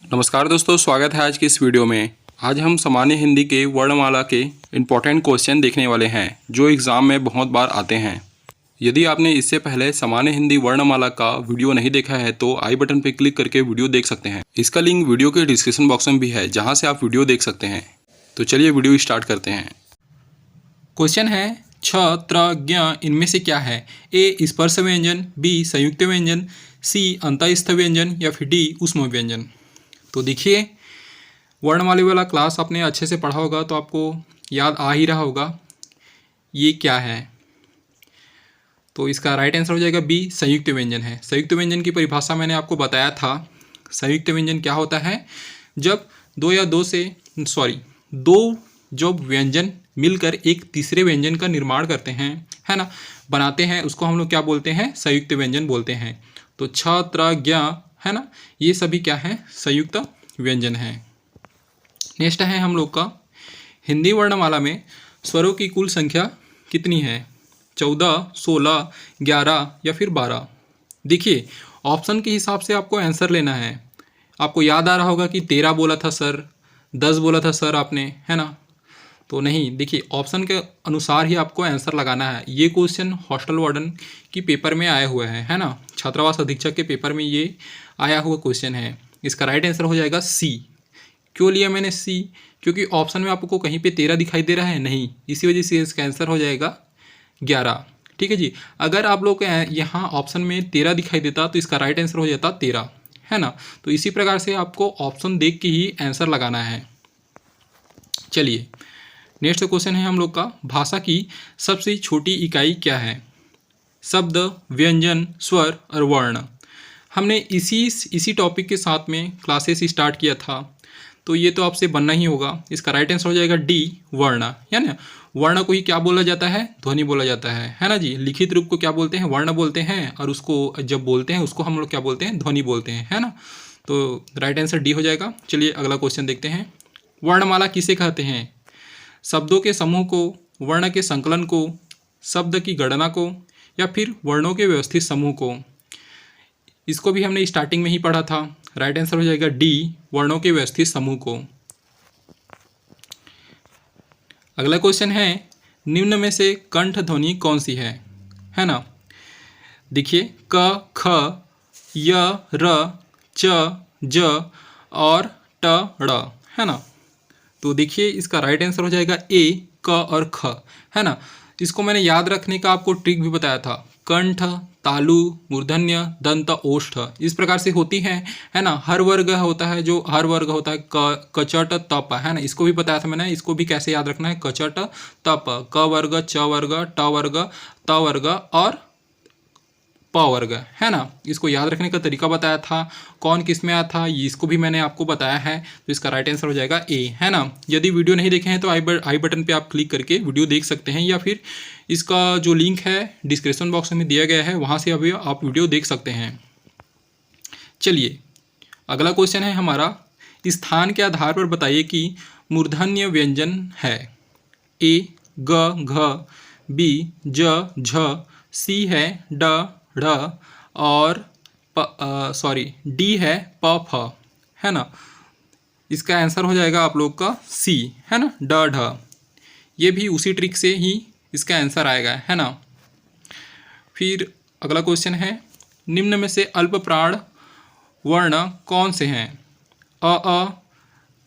नमस्कार दोस्तों, स्वागत है आज की इस वीडियो में। आज हम सामान्य हिंदी के वर्णमाला के इम्पोर्टेंट क्वेश्चन देखने वाले हैं जो एग्ज़ाम में बहुत बार आते हैं। यदि आपने इससे पहले सामान्य हिंदी वर्णमाला का वीडियो नहीं देखा है तो आई बटन पर क्लिक करके वीडियो देख सकते हैं। इसका लिंक वीडियो के डिस्क्रिप्शन बॉक्स में भी है जहाँ से आप वीडियो देख सकते हैं। तो चलिए वीडियो स्टार्ट करते हैं। क्वेश्चन है छ त्र ज्ञ इनमें से क्या है? ए स्पर्श व्यंजन, बी संयुक्त व्यंजन, सी अंतःस्थ व्यंजन या फिर डी ऊष्म व्यंजन। तो देखिए, वर्णमाला वाला क्लास आपने अच्छे से पढ़ा होगा तो आपको याद आ ही रहा होगा ये क्या है। तो इसका राइट आंसर हो जाएगा बी, संयुक्त व्यंजन है। संयुक्त व्यंजन की परिभाषा मैंने आपको बताया था। संयुक्त व्यंजन क्या होता है? जब दो जब व्यंजन मिलकर एक तीसरे व्यंजन का निर्माण करते हैं, है ना, बनाते हैं, उसको हम लोग क्या बोलते हैं? संयुक्त व्यंजन बोलते हैं। तो छ त्र ज्ञ, है ना, ये सभी क्या है? संयुक्त व्यंजन है। नेक्स्ट है हम लोग का हिंदी वर्णमाला में स्वरों की कुल संख्या कितनी है? 14, 16, 11 या फिर 12। देखिए, ऑप्शन के हिसाब से आपको आंसर लेना है। आपको याद आ रहा होगा कि 13 बोला था सर, 10 बोला था सर आपने, है ना। तो नहीं, देखिए ऑप्शन के अनुसार ही आपको आंसर लगाना है। ये क्वेश्चन हॉस्टल वार्डन की पेपर में आया हुआ है ना, छात्रावास अधीक्षक के पेपर में ये आया हुआ क्वेश्चन है। इसका राइट आंसर हो जाएगा सी। क्यों लिया मैंने सी? क्योंकि ऑप्शन में आपको कहीं पे 13 दिखाई दे रहा है नहीं, इसी वजह से इसका आंसर हो जाएगा 11। ठीक है जी। अगर आप लोग यहाँ ऑप्शन में 13 दिखाई देता तो इसका राइट आंसर हो जाता 13, है ना। तो इसी प्रकार से आपको ऑप्शन देख के ही आंसर लगाना है। चलिए, नेक्स्ट क्वेश्चन है हम लोग का, भाषा की सबसे छोटी इकाई क्या है? शब्द, व्यंजन, स्वर और वर्ण। हमने इसी टॉपिक के साथ में क्लासेस स्टार्ट किया था, तो ये तो आपसे बनना ही होगा। इसका राइट आंसर हो जाएगा डी, वर्ण, है ना। वर्ण को ही क्या बोला जाता है? ध्वनि बोला जाता है ना जी। लिखित रूप को क्या बोलते हैं? वर्ण बोलते हैं, और उसको जब बोलते हैं उसको हम लोग क्या बोलते हैं? ध्वनि बोलते हैं, है ना। तो राइट आंसर डी हो जाएगा। चलिए अगला क्वेश्चन देखते हैं। वर्णमाला किसे कहते हैं? शब्दों के समूह को, वर्ण के संकलन को, शब्द की गणना को, या फिर वर्णों के व्यवस्थित समूह को। इसको भी हमने स्टार्टिंग में ही पढ़ा था। राइट आंसर हो जाएगा डी, वर्णों के व्यवस्थित समूह को। अगला क्वेश्चन है, निम्न में से कंठ ध्वनि कौन सी है ना। देखिए, क, ख, य, र, च, ज और ट, ड़, है ना। तो देखिए, इसका राइट आंसर हो जाएगा ए, क और ख, है ना। इसको मैंने याद रखने का आपको ट्रिक भी बताया था। कंठ, तालु, मूर्धन्य, दंत, ओष्ठ इस प्रकार से होती है ना। हर वर्ग होता है, जो हर वर्ग होता है कचट तप, है ना। इसको भी बताया था मैंने। इसको भी कैसे याद रखना है? कचट तप, क वर्ग, च वर्ग, ट वर्ग, त वर्ग और प वर्ग, है ना। इसको याद रखने का तरीका बताया था। कौन किस में आया था इसको भी मैंने आपको बताया है। तो इसका राइट आंसर हो जाएगा ए, है ना। यदि वीडियो नहीं देखे हैं तो आई बटन पे आप क्लिक करके वीडियो देख सकते हैं, या फिर इसका जो लिंक है डिस्क्रिप्शन बॉक्स में दिया गया है, वहाँ से अभी आप वीडियो देख सकते हैं। चलिए, अगला क्वेश्चन है हमारा, स्थान के आधार पर बताइए कि मूर्धन्य व्यंजन है। ए ग, घ, बी ज, झ, सी है ड, ढ और डी है प, फ, है ना। इसका आंसर हो जाएगा आप लोग का सी, है ना, ड, ढ। ये भी उसी ट्रिक से ही इसका आंसर आएगा, है ना। फिर अगला क्वेश्चन है, निम्न में से अल्प प्राण वर्ण कौन से हैं? अ,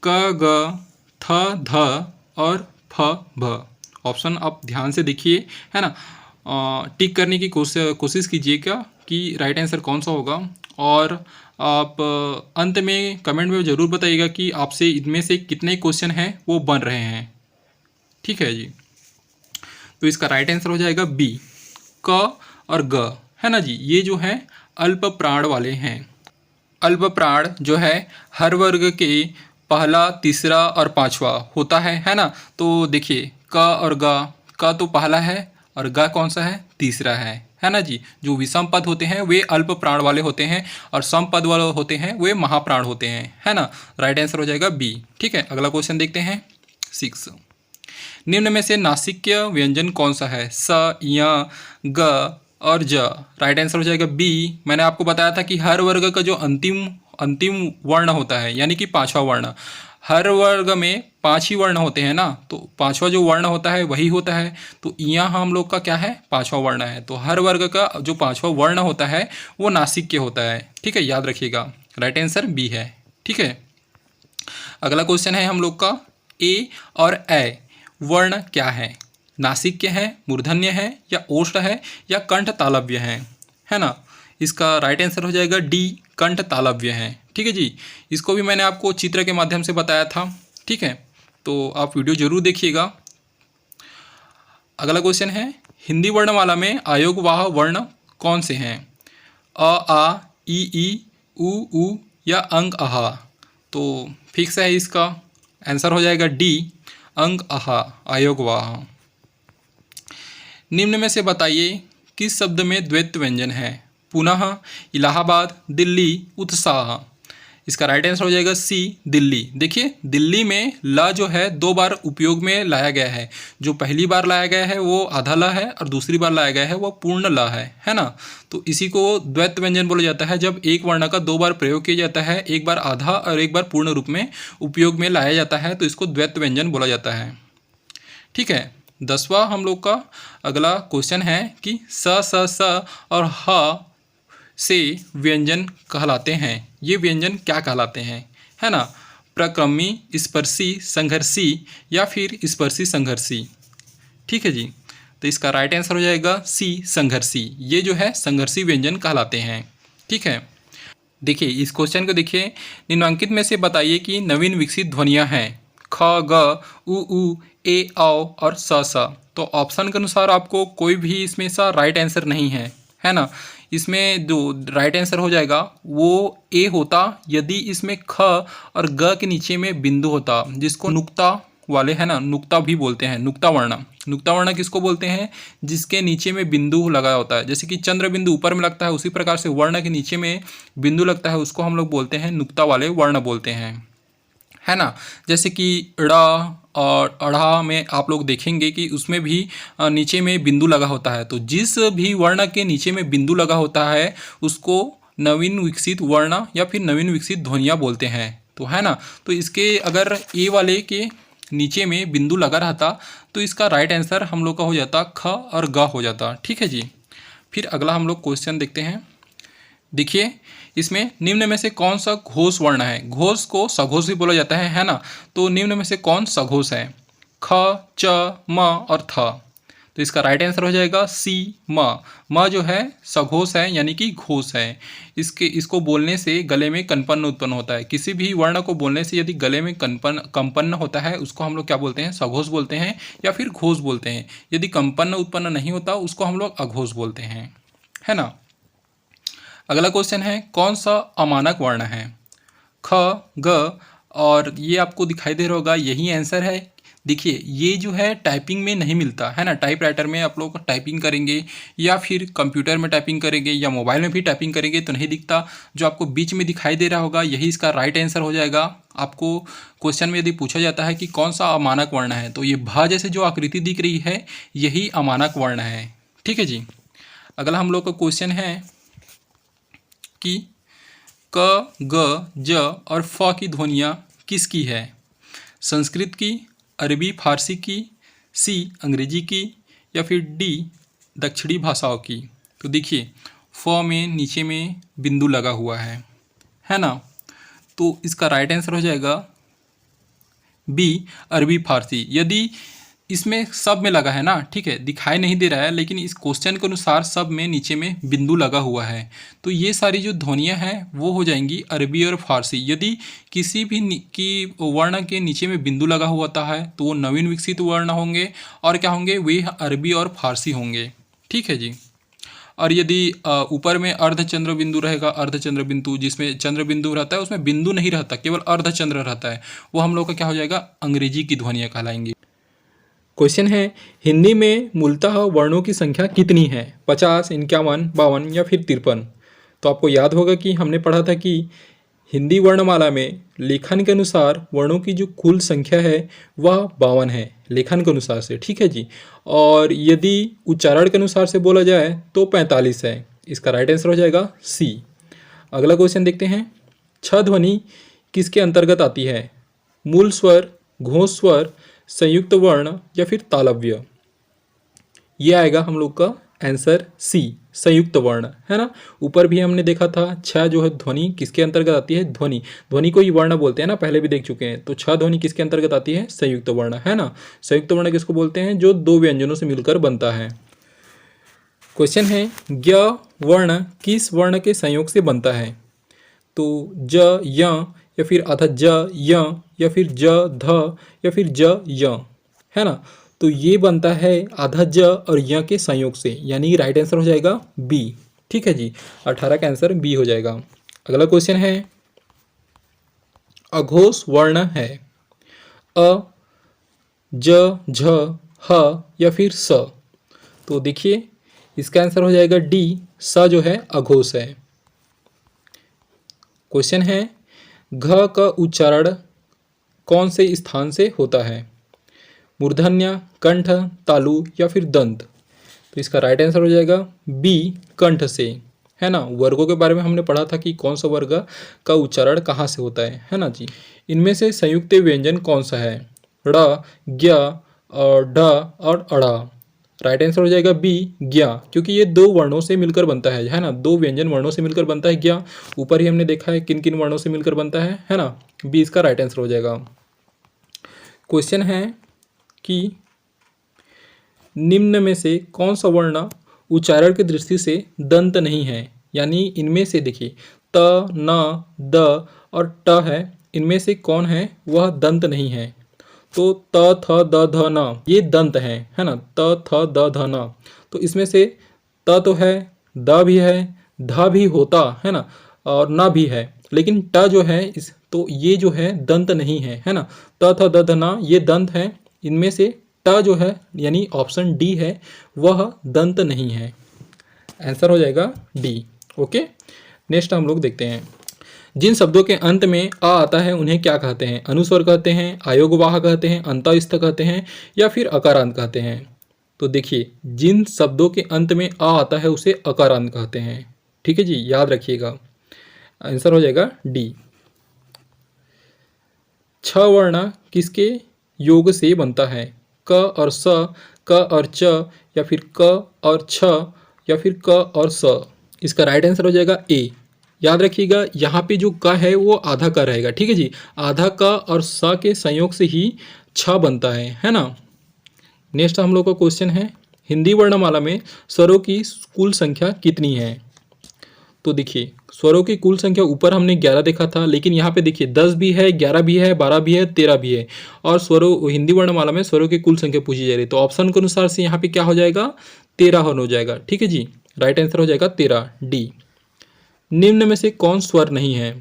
क, ग, थ, ध और फ, भ। ऑप्शन आप ध्यान से देखिए, है ना। टिक करने की कोशिश कीजिएगा कि राइट आंसर कौन सा होगा, और आप अंत में कमेंट में ज़रूर बताइएगा कि आपसे इनमें से कितने क्वेश्चन हैं वो बन रहे हैं। ठीक है जी। तो इसका राइट आंसर हो जाएगा बी, क और ग, है ना जी। ये जो है अल्प प्राण वाले हैं। अल्प प्राण जो है हर वर्ग के पहला, तीसरा और पांचवा होता है ना। तो देखिए, क और ग, क तो पहला है और ग कौन सा है? तीसरा है ना जी। जो विषम पद होते हैं वे अल्प प्राण वाले होते हैं, और सम पद वाले होते हैं वे महाप्राण होते हैं, है ना। राइट आंसर हो जाएगा बी। ठीक है, अगला क्वेश्चन देखते हैं 6। निम्न में से नासिक्य व्यंजन कौन सा है? स, य, ग और ज। राइट आंसर हो जाएगा बी। मैंने आपको बताया था कि हर वर्ग का जो अंतिम अंतिम वर्ण होता है, यानी कि पांचवा वर्ण। हर वर्ग में 5 ही वर्ण होते हैं ना, तो पांचवा जो वर्ण होता है वही होता है। तो यहाँ हम लोग का क्या है, पांचवा वर्ण है। तो हर वर्ग का जो पांचवा वर्ण होता है वो नासिक के होता है। ठीक है, याद रखिएगा, राइट आंसर बी है। ठीक है, अगला क्वेश्चन है हम लोग का, ए और ए वर्ण क्या है? नासिक के हैं, मूर्धन्य है, या ओष्ठ है, या कंठ तालव्य है ना। इसका राइट आंसर हो जाएगा डी, कंठ तालव्य है। ठीक है जी, इसको भी मैंने आपको चित्र के माध्यम से बताया था। ठीक है, तो आप वीडियो जरूर देखिएगा। अगला क्वेश्चन है, हिंदी वर्णमाला में आयोगवाह वर्ण कौन से हैं? अ, आ, ई, उ, या अंग अहा। तो फिक्स है, इसका आंसर हो जाएगा डी, अंग अहा, आयोगवाह। निम्न में से बताइए किस शब्द में द्वैत व्यंजन है? पुनः, इलाहाबाद, दिल्ली, उत्साह। इसका राइट आंसर हो जाएगा सी, दिल्ली। देखिए, दिल्ली में ल जो है 2 बार उपयोग में लाया गया है। जो पहली बार लाया गया है वो आधा ल है, और दूसरी बार लाया गया है वो पूर्ण ल है ना। तो इसी को द्वैत व्यंजन बोला जाता है, जब एक वर्ण का 2 बार प्रयोग किया जाता है, एक बार आधा और एक बार पूर्ण रूप में उपयोग में लाया जाता है, तो इसको द्वैत व्यंजन बोला जाता है। ठीक है, 10वां हम लोग का अगला क्वेश्चन है कि स और ह से व्यंजन कहलाते हैं। ये व्यंजन क्या कहलाते हैं, है ना? प्रक्रमी, स्पर्शी, संघर्षी, या फिर स्पर्शी संघर्षी। ठीक है जी, तो इसका राइट आंसर हो जाएगा सी, संघर्षी। ये जो है संघर्षी व्यंजन कहलाते हैं। ठीक है, देखिए इस क्वेश्चन को देखिए, निम्नांकित में से बताइए कि नवीन विकसित ध्वनियाँ हैं ख, ग, उ, ए, औ और स। तो ऑप्शन के अनुसार आपको कोई भी इसमें सा राइट आंसर नहीं है ना। इसमें जो राइट आंसर हो जाएगा वो ए होता, यदि इसमें ख और ग के नीचे में बिंदु होता, जिसको नुक्ता वाले है ना, नुक्ता भी बोलते हैं, नुक्ता वर्ण। नुक्ता वर्ण किसको बोलते हैं? जिसके नीचे में बिंदु लगा होता है। जैसे कि चंद्र बिंदु ऊपर में लगता है, उसी प्रकार से वर्ण के नीचे में बिंदु लगता है, उसको हम लोग बोलते हैं नुक्ता वाले वर्ण बोलते हैं, है ना। जैसे कि ड़ और अढ़ा में आप लोग देखेंगे कि उसमें भी नीचे में बिंदु लगा होता है। तो जिस भी वर्ण के नीचे में बिंदु लगा होता है उसको नवीन विकसित वर्ण या फिर नवीन विकसित ध्वनियाँ बोलते हैं, तो है ना। तो इसके अगर ए वाले के नीचे में बिंदु लगा रहता तो इसका राइट आंसर हम लोग का हो जाता ख और ग हो जाता। ठीक है जी, फिर अगला हम लोग क्वेश्चन देखते हैं। देखिए, इसमें निम्न में से कौन सा घोष वर्ण है? घोष को सघोष भी बोला जाता है ना। तो निम्न में से कौन सघोष है? ख, च, म और थ। तो इसका राइट आंसर हो जाएगा सी, म जो है सघोष है, यानी कि घोष है। इसको बोलने से गले में कंपन उत्पन्न होता है। किसी भी वर्ण को बोलने से यदि गले में कंपन होता है उसको हम लोग क्या बोलते हैं? सघोष बोलते हैं या फिर घोष बोलते हैं। यदि कंपन उत्पन्न नहीं होता उसको हम लोग अघोष बोलते हैं, है ना। अगला क्वेश्चन है, कौन सा अमानक वर्ण है? ख, ग, और ये आपको दिखाई दे रहा होगा, यही आंसर है। देखिए, ये जो है टाइपिंग में नहीं मिलता है ना। टाइप राइटर में आप लोग टाइपिंग करेंगे या फिर कंप्यूटर में टाइपिंग करेंगे या मोबाइल में भी टाइपिंग करेंगे तो नहीं दिखता। जो आपको बीच में दिखाई दे रहा होगा यही इसका राइट आंसर हो जाएगा। आपको क्वेश्चन में यदि पूछा जाता है कि कौन सा अमानक वर्ण है, तो ये भ जैसे जो आकृति दिख रही है यही अमानक वर्ण है। ठीक है जी, अगला हम लोग का क्वेश्चन है कि क, ग, ज और फ की ध्वनियाँ किसकी है? संस्कृत की, अरबी फारसी की, सी अंग्रेजी की, या फिर डी दक्षिणी भाषाओं की। तो देखिए, फ में नीचे में बिंदु लगा हुआ है ना। तो इसका राइट आंसर हो जाएगा बी, अरबी फारसी। यदि इसमें सब में लगा है ना, ठीक है, दिखाई नहीं दे रहा है, लेकिन इस क्वेश्चन के अनुसार सब में नीचे में बिंदु लगा हुआ है। तो ये सारी जो ध्वनियाँ हैं वो हो जाएंगी अरबी और फारसी। यदि किसी भी की वर्ण के नीचे में बिंदु लगा हुआ है तो वो नवीन विकसित वर्ण होंगे, और क्या होंगे? वे अरबी और फारसी होंगे। ठीक है जी, और यदि ऊपर में अर्धचंद्र बिंदु रहेगा, अर्धचंद्र बिंदु जिसमें चंद्र बिंदु रहता है उसमें बिंदु नहीं रहता, केवल अर्धचंद्र रहता है, वो हम लोग का क्या हो जाएगा? अंग्रेजी की ध्वनियाँ कहलाएंगी। क्वेश्चन है, हिंदी में मूलतः वर्णों की संख्या कितनी है? 50, 51, 52 या फिर 53? तो आपको याद होगा कि हमने पढ़ा था कि हिंदी वर्णमाला में लेखन के अनुसार वर्णों की जो कुल संख्या है वह 52 है, लेखन के अनुसार से। ठीक है जी, और यदि उच्चारण के अनुसार से बोला जाए तो 45 है। इसका राइट आंसर हो जाएगा सी। अगला क्वेश्चन देखते हैं छ ध्वनि किसके अंतर्गत आती है? मूल स्वर, घोष स्वर, संयुक्त वर्ण या फिर तालव्य? ये आएगा हम लोग का आंसर सी, संयुक्त वर्ण, है ना। ऊपर भी हमने देखा था छ जो है ध्वनि किसके अंतर्गत आती है? ध्वनि, ध्वनि को ही वर्ण बोलते हैं ना, पहले भी देख चुके हैं। तो छ ध्वनि किसके अंतर्गत आती है? संयुक्त वर्ण, है ना। संयुक्त वर्ण किसको बोलते हैं? जो दो व्यंजनों से मिलकर बनता है। क्वेश्चन है ज्ञ वर्ण किस वर्ण के संयोग से बनता है? तो ज य या फिर अथ ज य या फिर ज ध या फिर ज य, है ना। तो ये बनता है आधा ज और य के संयोग से, यानी राइट आंसर हो जाएगा बी। ठीक है जी, 18 का आंसर बी हो जाएगा। अगला क्वेश्चन है अघोष वर्ण है अ, ज, झ, ह या फिर स। तो देखिए इसका आंसर हो जाएगा डी, स जो है अघोष है। क्वेश्चन है घ का उच्चारण कौन से स्थान से होता है? मूर्धन्य, कंठ, तालु या फिर दंत? तो इसका राइट आंसर हो जाएगा बी, कंठ से, है ना। वर्गों के बारे में हमने पढ़ा था कि कौन सा वर्ग का उच्चारण कहाँ से होता है ना जी। इनमें से संयुक्त व्यंजन कौन सा है? ड़, ज्ञ और ढ और अड़ा। राइट आंसर हो जाएगा बी, ज्ञ, क्योंकि ये दो वर्णों से मिलकर बनता है ना। दो व्यंजन वर्णों से मिलकर बनता है ज्ञ। ऊपर ही हमने देखा है किन किन वर्णों से मिलकर बनता है ना। बी इसका राइट आंसर हो जाएगा। क्वेश्चन है कि निम्न में से कौन सा वर्ण उच्चारण की दृष्टि से दंत नहीं है? यानी इनमें से देखिए त, न, द और ट है, इनमें से कौन है वह दंत नहीं है? तो त, थ, द, ध, न ये दंत हैं, है ना। त, थ, द, ध, न। तो इसमें से त तो है, द भी है, ध भी होता है ना, और न भी है, लेकिन ट जो है इस तो ये जो है दंत नहीं है ना। त, थ, द, ध, न ये दंत है। इनमें से ट जो है यानी ऑप्शन डी है वह दंत नहीं है। आंसर हो जाएगा डी। ओके, नेक्स्ट हम लोग देखते हैं जिन शब्दों के अंत में आ आता है उन्हें क्या कहते हैं? अनुस्वर कहते हैं, आयोगवाह कहते हैं, अंतःस्थ कहते हैं या फिर अकारांत कहते हैं? तो देखिए जिन शब्दों के अंत में आ आता है उसे अकारांत कहते हैं। ठीक है जी, याद रखिएगा। आंसर हो जाएगा डी। छ वर्ण किसके योग से बनता है? क और स, क और च या फिर क और छ या फिर क और स? इसका राइट आंसर हो जाएगा ए। याद रखिएगा यहाँ पे जो क है वो आधा क रहेगा। ठीक है जी, आधा क और स के संयोग से ही छ बनता है ना। नेक्स्ट हम लोग का क्वेश्चन है हिंदी वर्णमाला में स्वरों की कुल संख्या कितनी है? तो देखिए स्वरों की कुल संख्या ऊपर हमने 11 देखा था, लेकिन यहाँ पे देखिए 10 भी है, 11 भी है, 12 भी है, 13 भी है, और स्वरों हिंदी वर्णमाला में स्वरों की कुल संख्या पूछी जा रही है। तो ऑप्शन के अनुसार से यहाँ पे क्या हो जाएगा? 13 हो जाएगा। ठीक है जी, राइट आंसर हो जाएगा 13, डी। निम्न में से कौन स्वर नहीं है?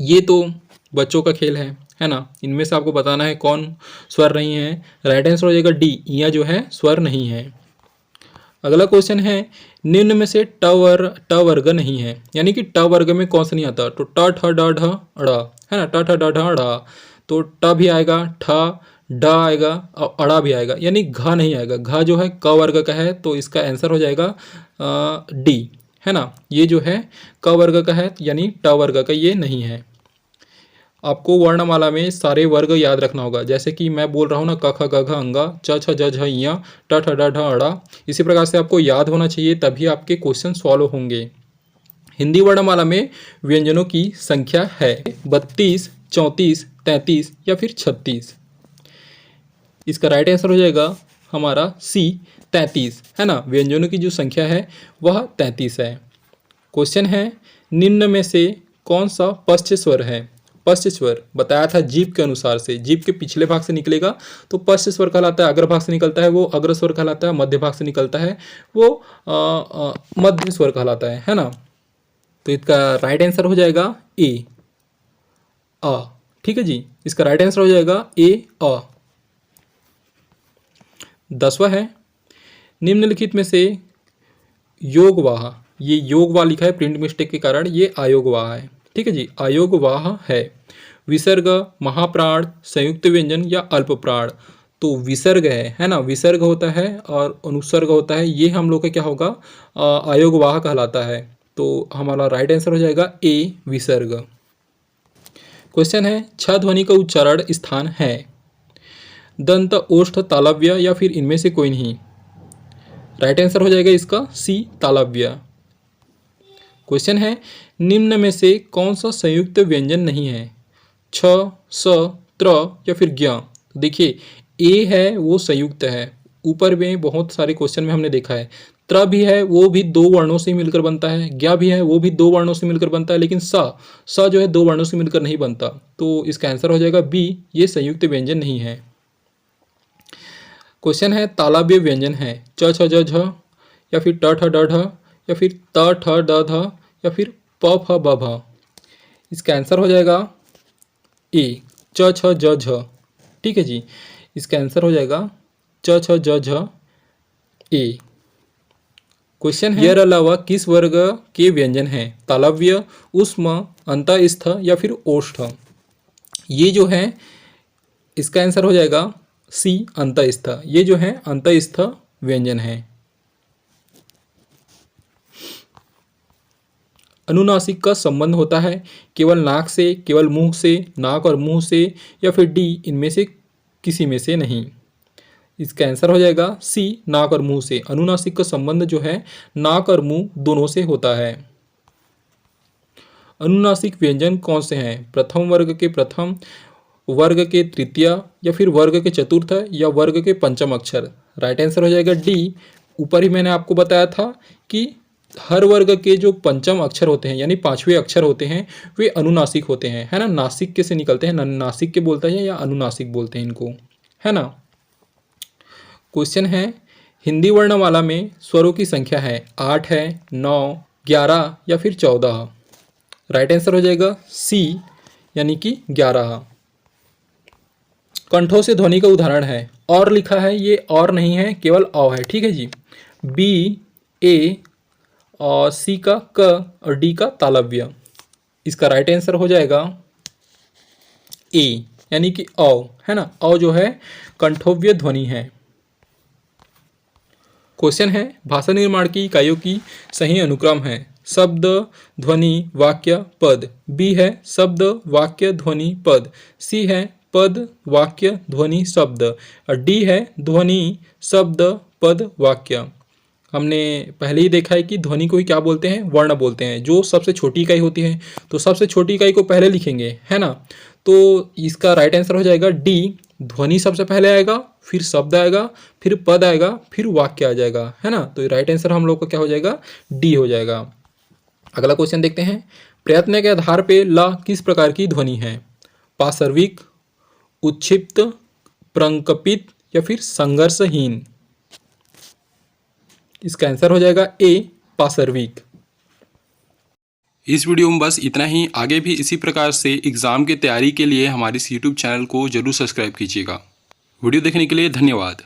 ये तो बच्चों का खेल है ना। इनमें से आपको बताना है कौन स्वर नहीं है। राइट आंसर हो जाएगा डी, यह जो है स्वर नहीं है। अगला क्वेश्चन है निम्न में से ट वर्ग नहीं है, यानी कि ट वर्ग में कौन सा नहीं आता? तो ट, ठ, ड, ढ, अड़, है ना। ट, ठ, ड, ढ, अड़, तो ट भी आएगा, ठ, ड आएगा और अड़ा भी आएगा, यानी घ नहीं आएगा। घ जो है क वर्ग का है, तो इसका आंसर हो जाएगा डी, है ना। ये जो है क वर्ग का है, यानी ट वर्ग का ये नहीं है। आपको वर्णमाला में सारे वर्ग याद रखना होगा, जैसे कि मैं बोल रहा हूँ ना, क, ख, ग, घ, अंगा, च, छ, ज, झ, ञ, ट, ठ, ड, ढ, अड़ा। इसी प्रकार से आपको याद होना चाहिए, तभी आपके क्वेश्चन सॉल्व होंगे। हिंदी वर्णमाला में व्यंजनों की संख्या है 32, 34, 33 या फिर 36। इसका राइट आंसर हो जाएगा हमारा सी, 33, है ना। व्यंजनों की जो संख्या है वह 33 है। क्वेश्चन है निम्न में से कौन सा पश्च स्वर है? पश्च स्वर बताया था जीभ के अनुसार से, जीभ के पिछले भाग से निकलेगा तो पश्च स्वर कहलाता है, अग्र भाग से निकलता है वो अग्र स्वर कहलाता है, मध्य भाग से निकलता है वो मध्य स्वर कहलाता है ना। तो इसका राइट आंसर हो जाएगा ए, अ। ठीक है जी, इसका राइट आंसर हो जाएगा ए, अ। 10वां है निम्नलिखित में से योगवाह, ये योगवाह लिखा है प्रिंट मिस्टेक के कारण, ये अयोगवाह है। ठीक है जी, अयोगवाह है। विसर्ग, महाप्राण, संयुक्त व्यंजन या अल्प प्राण? तो विसर्ग है ना। विसर्ग होता है और अनुसर्ग होता है, ये हम लोग का क्या होगा? अयोगवाह कहलाता है। तो हमारा राइट आंसर हो जाएगा ए, विसर्ग। क्वेश्चन है छ ध्वनि का उच्चारण स्थान है दंत, ओष्ठ, तालव्य या फिर इनमें से कोई नहीं। राइट आंसर हो जाएगा इसका सी तालव्य। क्वेश्चन है निम्न में से कौन सा संयुक्त व्यंजन नहीं है छ, स, त्र या फिर ज्ञ। देखिए ए है वो संयुक्त है, ऊपर में बहुत सारे क्वेश्चन में हमने देखा है। त्र भी है वो भी दो वर्णों से मिलकर बनता है, ज्ञ भी है वो भी दो वर्णों से मिलकर बनता है, लेकिन स जो है दो वर्णों से मिलकर नहीं बनता। तो इसका आंसर हो जाएगा बी, ये संयुक्त व्यंजन नहीं है। क्वेश्चन है तालव्य व्यंजन है च, छ, ज, झ या फिर ट, ठ, ड, ढ या फिर त, ठ, ड, ध या फिर प, फ, ब, भ। इसका आंसर हो जाएगा ए, च, छ, ज, झ। ठीक है जी, इसका आंसर हो जाएगा च, छ, ज, झ ए। क्वेश्चन है यह अलावा किस वर्ग के व्यंजन हैं तालव्य, ऊष्म, अंतःस्थ या फिर ओष्ठ। ये जो है इसका आंसर हो जाएगा सी अंतःस्थ। ये जो है अंतःस्थ व्यंजन है। अनुनासिक का संबंध होता है केवल नाक से, केवल मुंह से, नाक और मुंह से या फिर डी इनमें से किसी में से नहीं। इसका आंसर हो जाएगा सी नाक और मुंह से। अनुनासिक का संबंध जो है नाक और मुंह दोनों से होता है। अनुनासिक व्यंजन कौन से हैं प्रथम वर्ग के प्रथम, वर्ग के तृतीय या फिर वर्ग के चतुर्थ या वर्ग के पंचम अक्षर। राइट आंसर हो जाएगा डी। ऊपर ही मैंने आपको बताया था कि हर वर्ग के जो पंचम अक्षर होते हैं यानी पांचवें अक्षर होते हैं वे अनुनासिक होते हैं, है ना। नासिक के से निकलते हैं, नासिक के बोलते हैं या अनुनासिक बोलते हैं इनको, है ना। क्वेश्चन है हिंदी वर्णमाला में स्वरों की संख्या है 8 है, 9, 11 या फिर 14। राइट आंसर हो जाएगा सी यानी कि 11। कंठों से ध्वनि का उदाहरण है और लिखा है, ये और नहीं है केवल अ है। ठीक है जी, बी, ए और सी का क और डी का तालव्य। इसका राइट आंसर हो जाएगा ए यानी कि अ, है ना। अ जो है कंठोव्य ध्वनि है। क्वेश्चन है भाषा निर्माण की इकाइयों की सही अनुक्रम है शब्द, ध्वनि, वाक्य, पद। बी है शब्द, वाक्य, ध्वनि, पद। सी है पद, वाक्य, ध्वनि, शब्द और डी है ध्वनि, शब्द, पद, वाक्य। हमने पहले ही देखा है कि ध्वनि को ही क्या बोलते हैं, वर्ण बोलते हैं। जो सबसे छोटी इकाई होती है तो सबसे छोटी इकाई को पहले लिखेंगे, है ना। तो इसका राइट आंसर हो जाएगा डी। ध्वनि सबसे पहले आएगा, फिर शब्द आएगा, फिर पद आएगा, फिर वाक्य आ जाएगा, है ना। तो राइट आंसर हम लोग का क्या हो जाएगा, डी हो जाएगा। अगला क्वेश्चन देखते हैं प्रयत्न के आधार पे ला किस प्रकार की ध्वनि है पार्श्विक, उच्छिप्त, प्रकंपित या फिर संघर्षहीन। इसका आंसर हो जाएगा ए पार्श्विक। इस वीडियो में बस इतना ही। आगे भी इसी प्रकार से एग्ज़ाम की तैयारी के लिए हमारे इस YouTube चैनल को जरूर सब्सक्राइब कीजिएगा। वीडियो देखने के लिए धन्यवाद।